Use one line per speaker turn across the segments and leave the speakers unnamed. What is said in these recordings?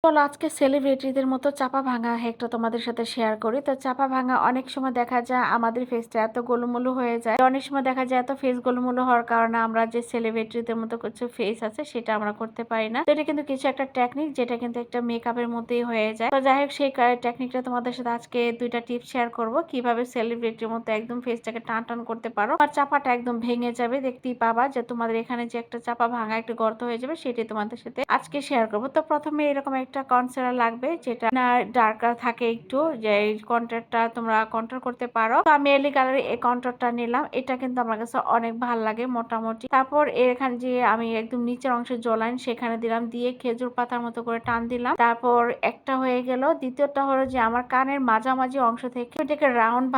চলো আজকে সেলিব্রিটিদের মতো চাপা ভাঙা হ্যাকটা তোমাদের সাথে শেয়ার করি। তো চাপা ভাঙা অনেক সময় দেখা যায় আমাদের ফেসটা এত গোলুমোলু হয়ে যায়, অনেক সময় দেখা যায় এত ফেস গোলুমোলু হওয়ার কারণে আমরা যে সেলিব্রিটিদের মতো কিছু ফেস আছে সেটা আমরা করতে পারি না। তো এটা কিন্তু কিছু একটা টেকনিক যেটা কিন্তু একটা মেকআপের মধ্যেই হয়ে যায়। তো যাই হোক, সেই টেকনিকটা তোমাদের সাথে আজকে দুইটা টিপস শেয়ার করব কিভাবে সেলিব্রিটির মতো একদম ফেসটাকে টান টান করতে পারো আর চাপাটা একদম ভেঙে যাবে, দেখতেই পাবা যে তোমাদের এখানে যে একটা চাপা ভাঙা একটা গর্ত হয়ে যাবে, সেটাই তোমাদের সাথে আজকে শেয়ার করবো। তো প্রথমে এরকম একটা কনসিলার লাগবে যেটা না ডার্কার থাকে একটু, যে এই কন্ট্রাস্টটা তোমরা কন্ট্রোল করতে পারো। তো আমি এলি কালারে এই কন্ট্রাস্টটা নিলাম, এটা কিন্তু আমার কাছে অনেক ভালো লাগে মোটামুটি। তারপর এখানে যে আমি একদম নিচের অংশে জলাইন সেখানে দিলাম, দিয়ে খেজুর পাতার মতো করে টান দিলাম। তারপর একটা হয়ে গেল। দ্বিতীয়টা হলো যে আমার কানের মাঝামাঝি অংশ থেকে এটাকে রাউন্ড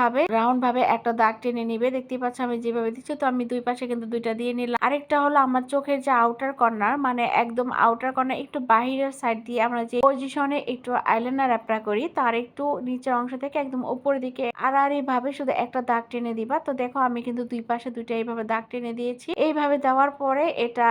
ভাবে একটা দাগ টেনে নিবে, দেখতেই পাচ্ছ আমি যেভাবে দিচ্ছি। তো আমি দুই পাশে কিন্তু দুইটা দিয়ে নিলাম। আরেকটা হলো আমার চোখের যে আউটার কর্নার, মানে একদম আউটার কর্নার একটু বাহিরের সাইড দিয়ে আমরা যে পজিশনে একটু আইলাইনার অ্যাপ্লাই করি তার একটু নিচের অংশ থেকে একদম উপরের দিকে আড়াআড়ি ভাবে শুধু একটা দাগ টেনে দিবা। তো দেখো আমি কিন্তু দুই পাশে দুইটা এইভাবে দাগ টেনে দিয়েছি। এইভাবে দেওয়ার পরে এটা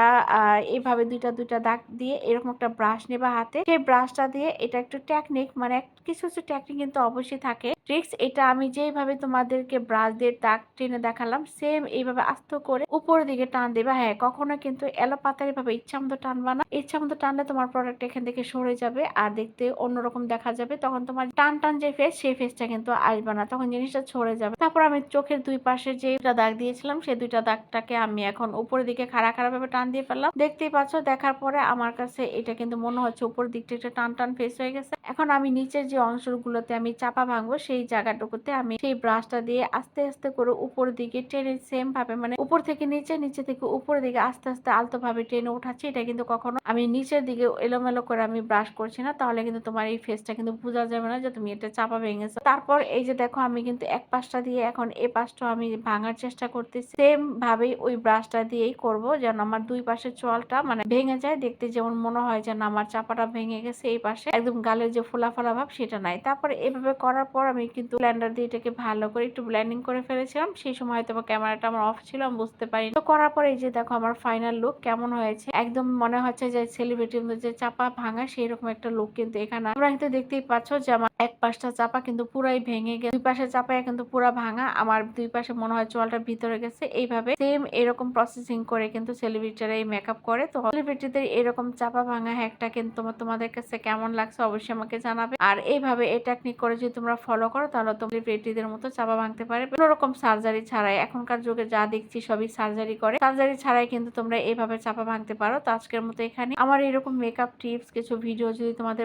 এইভাবে দুইটা দুইটা দাগ দিয়ে এরকম একটা ব্রাশ নেবা হাতে, সেই ব্রাশটা দিয়ে এটা একটু টেকনিক, মানে কিছু কিছু টেকনিক কিন্তু অবশ্যই থাকে ট্রিক্স। এটা আমি যেভাবে তোমাদেরকে ব্রাশ দিয়ে দাগ টেনে দেখালাম সেম এইভাবে আস্তে করে উপরের দিকে টান দেবা। হ্যাঁ, কখনো কিন্তু এলোপাতারি ভাবে ইচ্ছা মতো টানবা না, ইচ্ছা মতো টানলে তোমার প্রোডাক্ট এখান থেকে সরে যাবে আর দেখতে অন্যরকম দেখা যাবে। তখন তোমার টান টান যে ফেস সেই ফেসটা কিন্তু আসবে না, তখন জিনিসটা ছড়ে যাবে। তারপর আমি চোখের দুই পাশে যে দাগ দিয়েছিলাম সেই দুইটা দাগটাকে আমি এখন উপরের দিকে খাড়া খাড়া ভাবে টান দিয়ে ফেললাম। দেখতেই পাচ্ছ, দেখার পরে আমার কাছে এটা কিন্তু মনে হচ্ছে উপরের দিকটা একটা টান টান ফেস হয়ে গেছে। এখন আমি নিচের যে অংশগুলোতে আমি চাপা ভাঙবো সেই জায়গাটুকুতে আমি সেই ব্রাশটা দিয়ে আস্তে আস্তে করে উপরের দিকে টেনে সেম ভাবে, মানে উপর থেকে নিচে, নিচে থেকে উপরের দিকে আস্তে আস্তে আলতো ভাবে টেনে উঠাচ্ছি। এটা কিন্তু কখনো আমি নিচের দিকে এলোমেলো করে আমি ব্রাশ করছি না, তাহলে কিন্তু তোমার এই ফেসটা কিন্তু বোঝা যাবে না যে তুমি এটা চাপা ভেঙেছো। তারপর এই যে দেখো আমি কিন্তু এক পাশটা দিয়ে এখন এই পাশটা আমি ভাঙার চেষ্টা করতেছি। সেম ভাবেই ওই ব্রাশটা দিয়েই করব যেন আমার দুই পাশের চোয়ালটা মানে ভেঙে যায়, দেখতে যেমন মনে হয় যেন আমার চাপাটা ভেঙে গেছে। এই পাশে একদম গালের যে ফোলা ফোলা ভাব সেটা নাই। তারপর এভাবে করার পর আমি কিন্তু ব্লেন্ডার দিয়ে এটাকে ভালো করে একটু ব্লেন্ডিং করে ফেলেছিলাম। সেই সময় হয়তো ক্যামেরাটা আমার অফ ছিল, আমি বুঝতে পারিনি। তো করার পর এই যে দেখো আমার ফাইনাল লুক কেমন হয়েছে, একদম মনে হচ্ছে যে সেলিব্রিটির মধ্যে যে চাপা ভাঙা সেই রকম একটা লুক কিন্তু এখানে তোমরা কিন্তু দেখতেই পাচ্ছ যে আমার এক পাশটা চাপা কিন্তু পুরাই ভেঙে গেছে, দুই পাশে চাপা কিন্তু পুরা ভাঙা, আমার দুই পাশে মনে হয় চোয়ালটা ভিতরে গেছে। এইভাবে সেম এরকম প্রসেসিং করে কিন্তু সেলিব্রিটিরা এই মেকআপ করে। তো সেলিব্রিটিদের এরকম চাপা ভাঙা হ্যাকটা কিন্তু তোমাদের কাছে কেমন লাগছে অবশ্যই আমাকে জানাবে। আর এইভাবে এই টেকনিক করে যদি তোমরা ফলো করো তাহলে তোমরা সেলিব্রিটিদের মতো চাপা ভাঙতে পারে কোনো রকম সার্জারি ছাড়াই। এখনকার যুগে যা দেখছি সবই সার্জারি করে, সার্জারি ছাড়াই কিন্তু তোমরা এইভাবে চাপা ভাঙতে পারো। তো আজকের মতো এখানে আমার এরকম মেকআপ টিপস কিছু ভিডিও যদি তোমাদের